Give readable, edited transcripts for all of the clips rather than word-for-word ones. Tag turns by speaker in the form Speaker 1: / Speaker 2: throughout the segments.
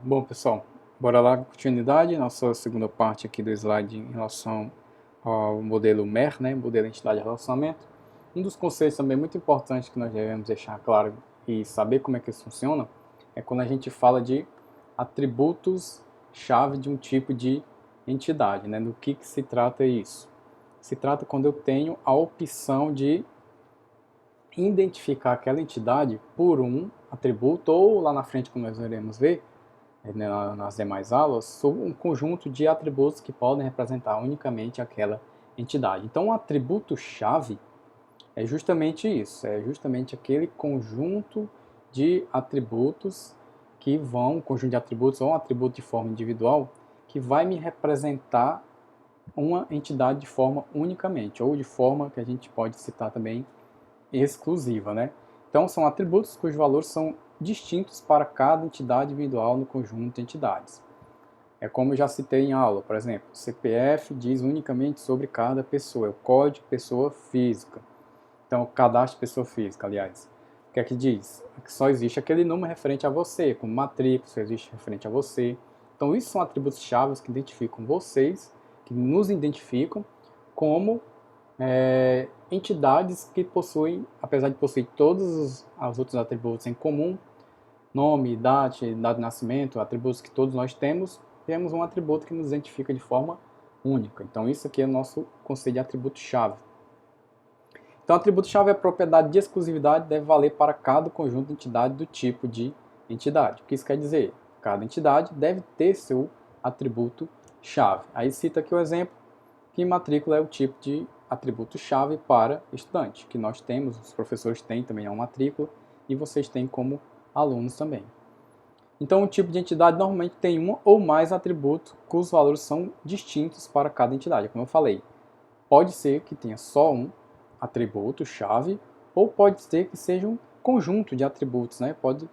Speaker 1: Bom, pessoal, bora lá com continuidade, nossa segunda parte aqui do slide em relação ao modelo MER, né, modelo entidade de relacionamento. Um dos conceitos também muito importantes que nós devemos deixar claro e saber como é que isso funciona é quando a gente fala de atributos-chave de um tipo de entidade, né, do que se trata isso. Se trata quando eu tenho a opção de identificar aquela entidade por um atributo ou lá na frente, como nós iremos ver, nas demais aulas, sobre um conjunto de atributos que podem representar unicamente aquela entidade. Então, o atributo-chave é justamente isso, é justamente aquele conjunto de atributos que vão, um conjunto de atributos ou um atributo de forma individual, que vai me representar uma entidade de forma unicamente, ou de forma que a gente pode citar também exclusiva, né? Então, são atributos cujos valores são distintos para cada entidade individual no conjunto de entidades. É como eu já citei em aula, por exemplo, o CPF diz unicamente sobre cada pessoa, é o código de pessoa física. Então, o cadastro de pessoa física, aliás. O que é que diz? É que só existe aquele número referente a você, como matrícula, só existe referente a você. Então, isso são atributos-chave que identificam vocês, que nos identificam como entidades que possuem, apesar de possuir todos os outros atributos em comum, nome, idade, data de nascimento, atributos que todos nós temos, temos um atributo que nos identifica de forma única. Então, isso aqui é o nosso conceito de atributo-chave. Então, atributo-chave é propriedade de exclusividade, deve valer para cada conjunto de entidade do tipo de entidade. O que isso quer dizer? Cada entidade deve ter seu atributo-chave. Aí cita aqui o exemplo, que matrícula é o tipo de atributo-chave para estudante, que nós temos, os professores têm também uma matrícula, e vocês têm como alunos também. Então, o tipo de entidade normalmente tem um ou mais atributos cujos valores são distintos para cada entidade. Como eu falei, pode ser que tenha só um atributo-chave, ou pode ser que seja um conjunto de atributos, né? Pode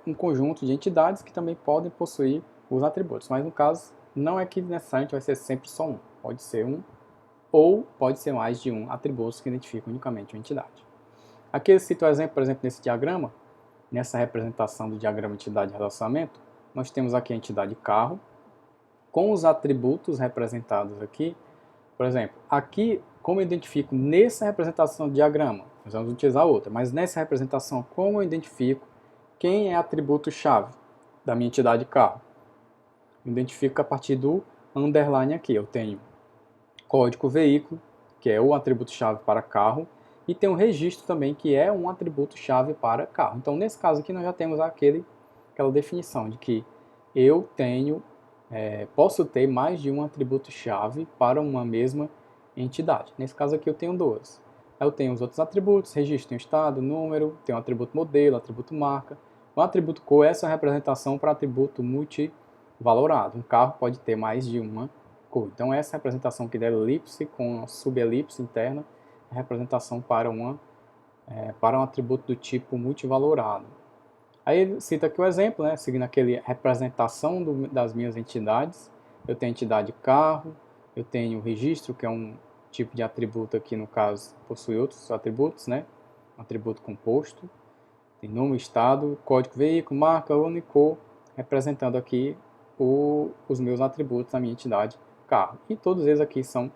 Speaker 1: um conjunto de entidades que também podem possuir os atributos. Mas no caso, não é que necessariamente vai ser sempre só um. Pode ser um ou pode ser mais de um atributo que identifica unicamente uma entidade. Aqui eu cito o exemplo, por exemplo, nesse diagrama, nessa representação do diagrama entidade de relacionamento, nós temos aqui a entidade carro, com os atributos representados aqui. Por exemplo, aqui, como eu identifico nessa representação do diagrama, nós vamos utilizar outra, mas nessa representação, como eu identifico quem é atributo-chave da minha entidade carro? Eu identifico a partir do underline aqui. Eu tenho código veículo, que é o atributo-chave para carro, e tem um registro também, que é um atributo-chave para carro. Então, nesse caso aqui, nós já temos aquela definição de que eu posso ter mais de um atributo-chave para uma mesma entidade. Nesse caso aqui, eu tenho duas. Eu tenho os outros atributos, registro, tem estado, número, tem o atributo modelo, atributo marca. O atributo cor, essa é a representação para atributo multivalorado. Um carro pode ter mais de uma cor. Então, essa representação aqui da elipse com a subelipse interna é a representação para um atributo do tipo multivalorado. Aí ele cita aqui o exemplo, né, seguindo aquele representação das minhas entidades. Eu tenho a entidade carro, eu tenho o registro, que é um tipo de atributo aqui, no caso, possui outros atributos, né, um atributo composto. Tem nome, estado, código veículo, marca, ano e cor, representando aqui os meus atributos da minha entidade carro. E todos eles aqui são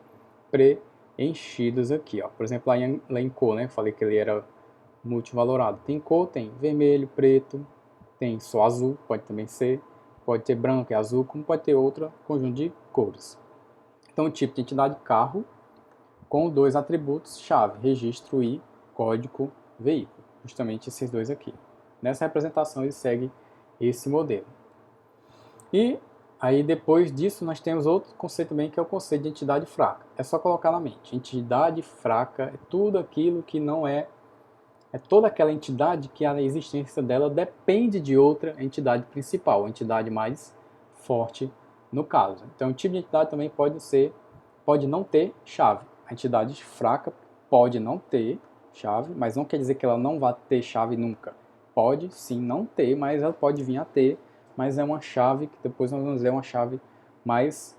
Speaker 1: preenchidos aqui, ó. Por exemplo, lá em cor, né? Falei que ele era multivalorado. Tem cor, tem vermelho, preto, tem só azul, pode também ser, pode ter branco e azul, como pode ter outro conjunto de cores. Então, o tipo de entidade carro com dois atributos chave, registro e código veículo. Justamente esses dois aqui. Nessa representação ele segue esse modelo. E aí depois disso nós temos outro conceito também, que é o conceito de entidade fraca. É só colocar na mente. Entidade fraca é tudo aquilo que não é toda aquela entidade que a existência dela depende de outra entidade principal, a entidade mais forte no caso. Então o tipo de entidade também pode não ter chave. A entidade fraca pode não ter chave, mas não quer dizer que ela não vai ter chave nunca. Pode sim não ter, mas ela pode vir a ter, mas é uma chave que depois nós vamos ver uma chave mais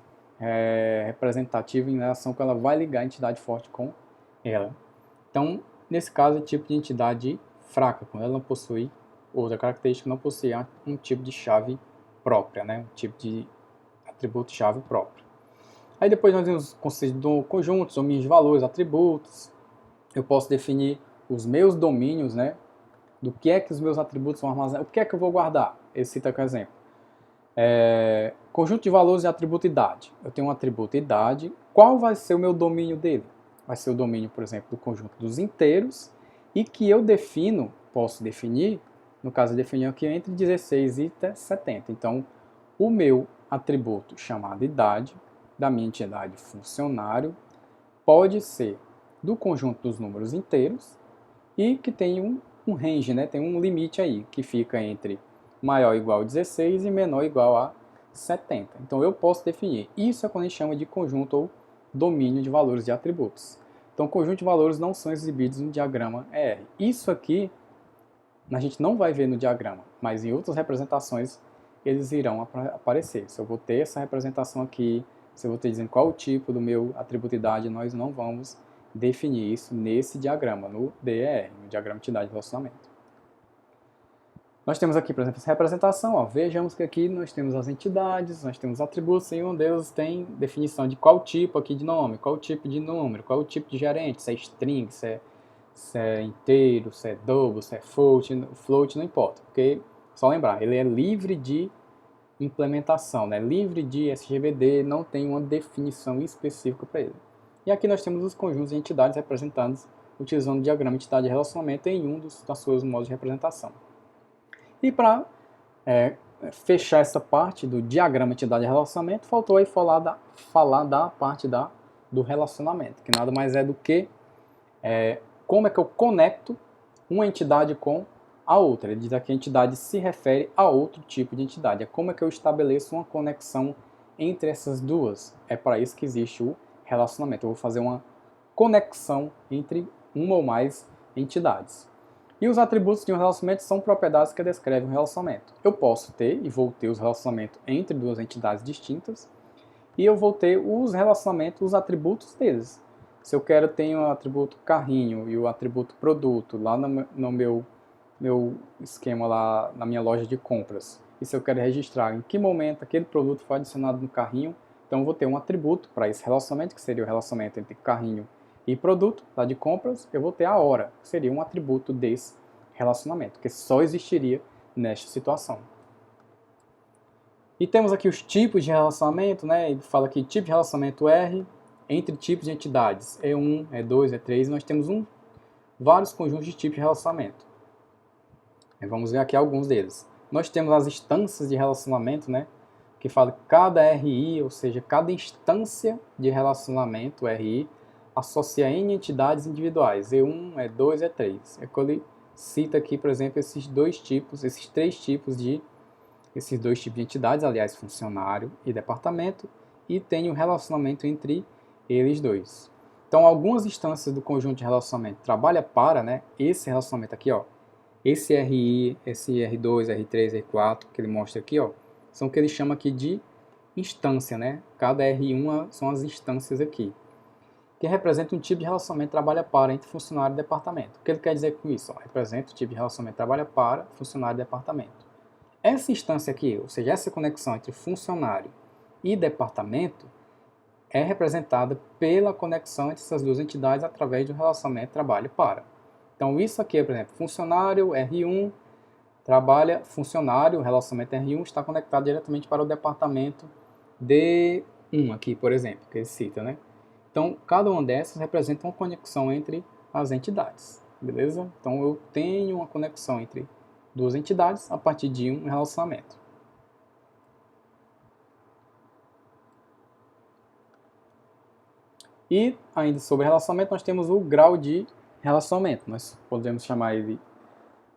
Speaker 1: representativa em relação que ela vai ligar a entidade forte com ela. Então, nesse caso, é tipo de entidade fraca, quando ela não possui outra característica, não possui um tipo de chave própria, né? Um tipo de atributo-chave próprio. Aí depois nós temos o conceito de conjuntos, domínios de valores, atributos. Eu posso definir os meus domínios, né? Do que é que os meus atributos vão armazenar, o que é que eu vou guardar. Esse cita aqui um exemplo. Conjunto de valores e atributo idade. Eu tenho um atributo idade. Qual vai ser o meu domínio dele? Vai ser o domínio, por exemplo, do conjunto dos inteiros e que eu defino, posso definir, no caso eu defini aqui entre 16 e 70. Então, o meu atributo chamado idade, da minha entidade funcionário, pode ser do conjunto dos números inteiros e que tem um range, né? Tem um limite aí, que fica entre maior ou igual a 16 e menor ou igual a 70. Então eu posso definir. Isso é quando a gente chama de conjunto ou domínio de valores de atributos. Então conjunto de valores não são exibidos no diagrama ER. Isso aqui a gente não vai ver no diagrama, mas em outras representações eles irão aparecer. Se eu vou ter essa representação aqui, se eu vou ter dizendo qual o tipo do meu atributo idade, nós não vamos definir isso nesse diagrama, no DER, no diagrama de entidade de relacionamento. Nós temos aqui, por exemplo, essa representação. Ó. Vejamos que aqui nós temos as entidades, nós temos atributos, e um deles tem definição de qual tipo aqui de nome, qual tipo de número, qual o tipo de gerente, se é string, se é inteiro, se é double, se é float, não importa. Porque, só lembrar, ele é livre de implementação, né? Livre de SGBD, não tem uma definição específica para ele. E aqui nós temos os conjuntos de entidades representados utilizando o diagrama de entidade de relacionamento em um dos seus modos de representação. E para fechar essa parte do diagrama de entidade de relacionamento, faltou aí falar da parte do relacionamento, que nada mais é do que como é que eu conecto uma entidade com a outra. Ele diz que a entidade se refere a outro tipo de entidade. É como é que eu estabeleço uma conexão entre essas duas. É para isso que existe o relacionamento. Eu vou fazer uma conexão entre uma ou mais entidades. E os atributos de um relacionamento são propriedades que descrevem um relacionamento. Eu posso ter e vou ter os relacionamentos entre duas entidades distintas, e eu vou ter os relacionamentos, os atributos deles. Se eu quero, tenho o atributo carrinho e o atributo produto lá no meu esquema, lá na minha loja de compras. E se eu quero registrar em que momento aquele produto foi adicionado no carrinho, então eu vou ter um atributo para esse relacionamento, que seria o relacionamento entre carrinho e produto, lá de compras. Eu vou ter a hora, que seria um atributo desse relacionamento, que só existiria nesta situação. E temos aqui os tipos de relacionamento, né? Ele fala aqui tipo de relacionamento R entre tipos de entidades, E1, E2, E3, nós temos vários conjuntos de tipos de relacionamento. Vamos ver aqui alguns deles. Nós temos as instâncias de relacionamento, né? Que fala que cada RI, ou seja, cada instância de relacionamento, RI, associa N entidades individuais, E1, E2, E3. É quando ele cita aqui, por exemplo, esses dois tipos de entidades, aliás, funcionário e departamento, e tem um relacionamento entre eles dois. Então, algumas instâncias do conjunto de relacionamento trabalha para, né, esse relacionamento aqui, ó, esse RI, esse R2, R3, R4, que ele mostra aqui, ó, são o que ele chama aqui de instância, né? Cada R1 são as instâncias aqui, que representa um tipo de relacionamento trabalha para entre funcionário e departamento. O que ele quer dizer com isso? Ó, representa o tipo de relacionamento trabalha para funcionário e departamento. Essa instância aqui, ou seja, essa conexão entre funcionário e departamento, é representada pela conexão entre essas duas entidades através do relacionamento trabalho para. Então isso aqui, por exemplo, funcionário R1 trabalha, funcionário, o relacionamento R1 está conectado diretamente para o departamento D1 aqui, por exemplo, que ele cita, né? Então cada uma dessas representa uma conexão entre as entidades, beleza? Então eu tenho uma conexão entre duas entidades a partir de um relacionamento. E ainda sobre relacionamento, nós temos o grau de relacionamento. Nós podemos chamar ele,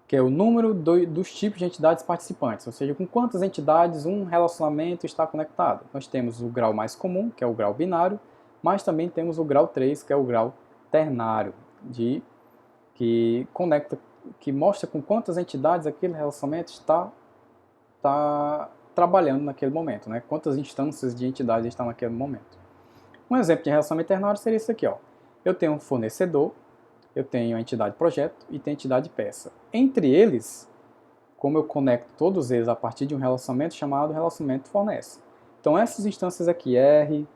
Speaker 1: que é o número dos tipos de entidades participantes, ou seja, com quantas entidades um relacionamento está conectado. Nós temos o grau mais comum, que é o grau binário, mas também temos o grau 3, que é o grau ternário, que mostra com quantas entidades aquele relacionamento está trabalhando naquele momento, né? Quantas instâncias de entidades estão naquele momento. Um exemplo de relacionamento ternário seria isso aqui, ó. Eu tenho um fornecedor, eu tenho a entidade projeto e tenho a entidade peça. Entre eles, como eu conecto todos eles a partir de um relacionamento chamado relacionamento fornece. Então essas instâncias aqui, R,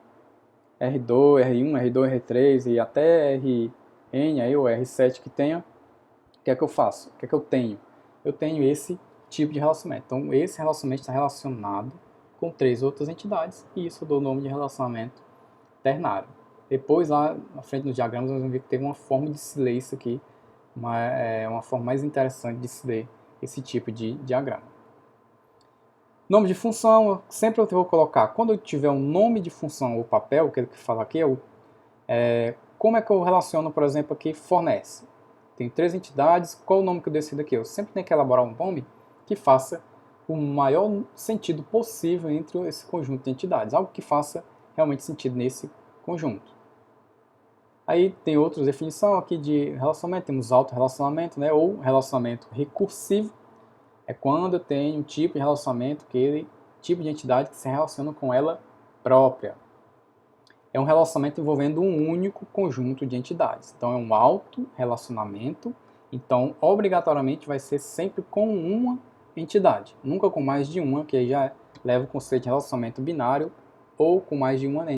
Speaker 1: R2, R1, R2, R3 e até Rn aí, ou R7 que tenha, o que é que eu faço? O que é que eu tenho? Eu tenho esse tipo de relacionamento. Então esse relacionamento está relacionado com 3 outras entidades e isso eu dou o nome de relacionamento ternário. Depois lá na frente nos diagramas nós vamos ver que tem uma forma de se ler isso aqui, uma forma mais interessante de se ler esse tipo de diagrama. Nome de função, sempre eu vou colocar, quando eu tiver um nome de função ou papel, que ele fala aqui, como é que eu relaciono, por exemplo, aqui fornece. Tem 3 entidades, qual o nome que eu decido aqui? Eu sempre tenho que elaborar um nome que faça o maior sentido possível entre esse conjunto de entidades, algo que faça realmente sentido nesse conjunto. Aí tem outras definições aqui de relacionamento, temos autorrelacionamento, né, ou relacionamento recursivo, é quando eu tenho um tipo de relacionamento, aquele tipo de entidade que se relaciona com ela própria. É um relacionamento envolvendo um único conjunto de entidades. Então é um autorrelacionamento, então obrigatoriamente vai ser sempre com uma entidade, nunca com mais de uma, que aí já leva o conceito de relacionamento binário, ou com mais de uma